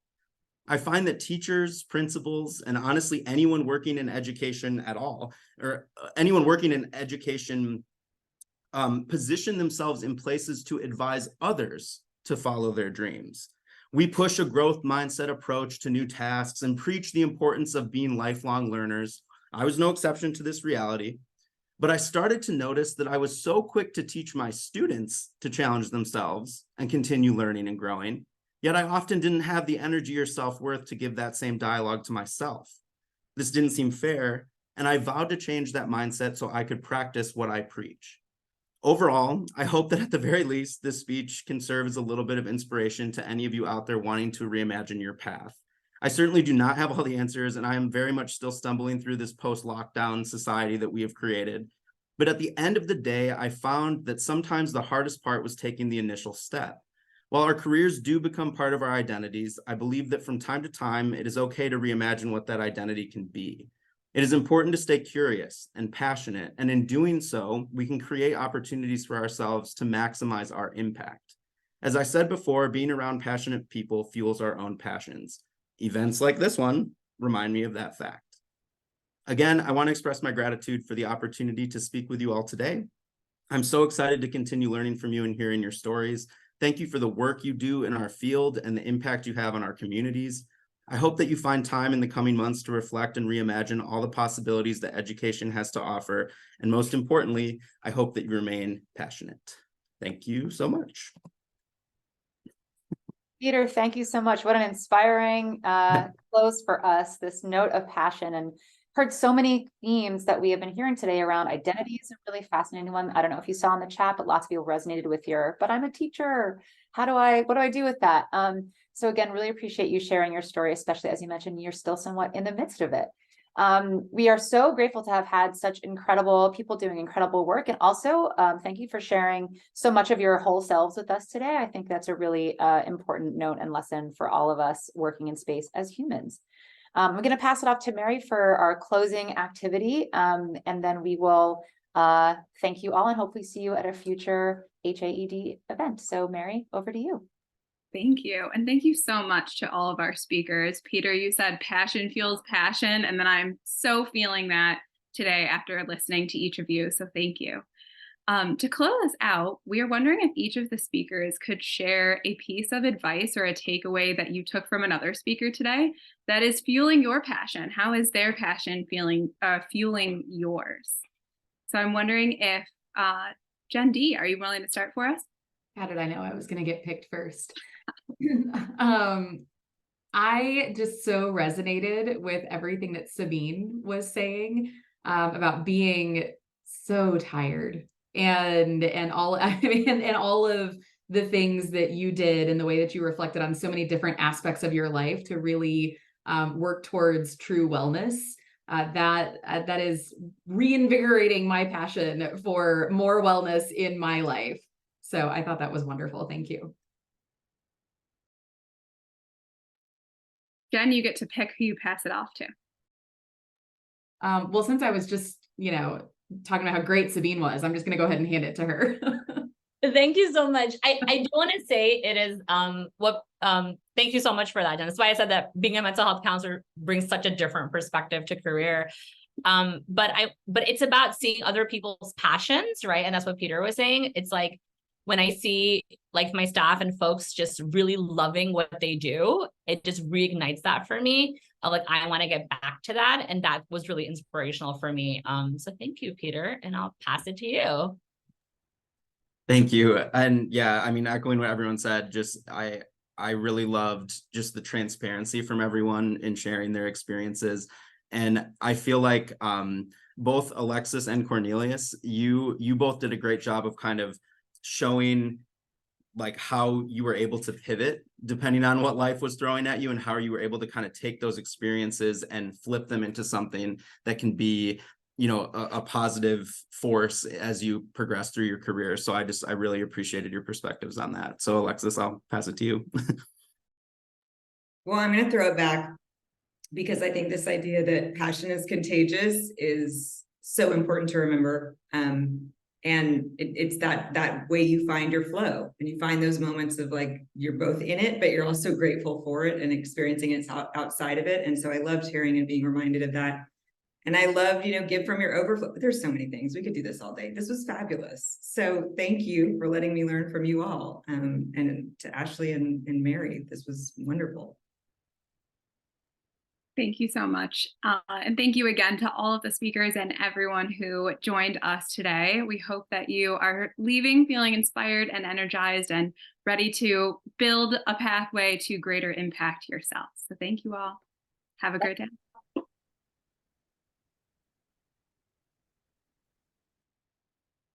I find that teachers, principals, and honestly, anyone working in education at all, or anyone working in education, position themselves in places to advise others to follow their dreams. We push a growth mindset approach to new tasks and preach the importance of being lifelong learners. I was no exception to this reality, but I started to notice that I was so quick to teach my students to challenge themselves and continue learning and growing, yet I often didn't have the energy or self-worth to give that same dialogue to myself. This didn't seem fair, and I vowed to change that mindset so I could practice what I preach. Overall, I hope that at the very least, this speech can serve as a little bit of inspiration to any of you out there wanting to reimagine your path. I certainly do not have all the answers, and I am very much still stumbling through this post-lockdown society that we have created. But at the end of the day, I found that sometimes the hardest part was taking the initial step. While our careers do become part of our identities, I believe that from time to time, it is okay to reimagine what that identity can be. It is important to stay curious and passionate, and in doing so, we can create opportunities for ourselves to maximize our impact. As I said before, being around passionate people fuels our own passions. Events like this one remind me of that fact. Again, I want to express my gratitude for the opportunity to speak with you all today. I'm so excited to continue learning from you and hearing your stories. Thank you for the work you do in our field and the impact you have on our communities. I hope that you find time in the coming months to reflect and reimagine all the possibilities that education has to offer. And most importantly, I hope that you remain passionate. Thank you so much. Peter, thank you so much. What an inspiring close for us, this note of passion, and heard so many themes that we have been hearing today around identity is a really fascinating one. I don't know if you saw in the chat, but lots of people resonated with but I'm a teacher. What do I do with that? So again, really appreciate you sharing your story, especially as you mentioned, you're still somewhat in the midst of it. We are so grateful to have had such incredible people doing incredible work. And also thank you for sharing so much of your whole selves with us today. I think that's a really important note and lesson for all of us working in space as humans. I'm going to pass it off to Mary for our closing activity, and then we will thank you all and hopefully see you at a future HAED event. So Mary, over to you. Thank you. And thank you so much to all of our speakers. Peter, you said passion fuels passion, and then I'm so feeling that today after listening to each of you. So thank you. To close out, we are wondering if each of the speakers could share a piece of advice or a takeaway that you took from another speaker today that is fueling your passion. How is their passion fueling yours? So I'm wondering if, Jen D, are you willing to start for us? How did I know I was going to get picked first? I just so resonated with everything that Sabeen was saying about being so tired and all and all of the things that you did and the way that you reflected on so many different aspects of your life to really work towards true wellness. That is reinvigorating my passion for more wellness in my life. So I thought that was wonderful. Thank you. Jen, you get to pick who you pass it off to. Well, since I was just, talking about how great Sabeen was, I'm just going to go ahead and hand it to her. Thank you so much. I do want to say it is thank you so much for that, Jen. That's why I said that being a mental health counselor brings such a different perspective to career. But it's about seeing other people's passions, right? And that's what Peter was saying. It's like when I see like my staff and folks just really loving what they do, it just reignites that for me. Like I want to get back to that. And that was really inspirational for me. So thank you, Peter, and I'll pass it to you. Thank you. And yeah, I mean, echoing what everyone said, just I really loved just the transparency from everyone in sharing their experiences. And I feel like both Alexis and Cornelius, you both did a great job of kind of showing like how you were able to pivot depending on what life was throwing at you and how you were able to kind of take those experiences and flip them into something that can be, a positive force as you progress through your career. So I really appreciated your perspectives on that. So Alexis, I'll pass it to you. Well, I'm going to throw it back because I think this idea that passion is contagious is so important to remember. And it's that way you find your flow and you find those moments of like, you're both in it, but you're also grateful for it and experiencing it outside of it. And so I loved hearing and being reminded of that. And I loved, give from your overflow. There's so many things. We could do this all day. This was fabulous. So thank you for letting me learn from you all. And to Ashley and Mary, this was wonderful. Thank you so much. And thank you again to all of the speakers and everyone who joined us today. We hope that you are leaving feeling inspired and energized and ready to build a pathway to greater impact yourself. So thank you all. Have a great day.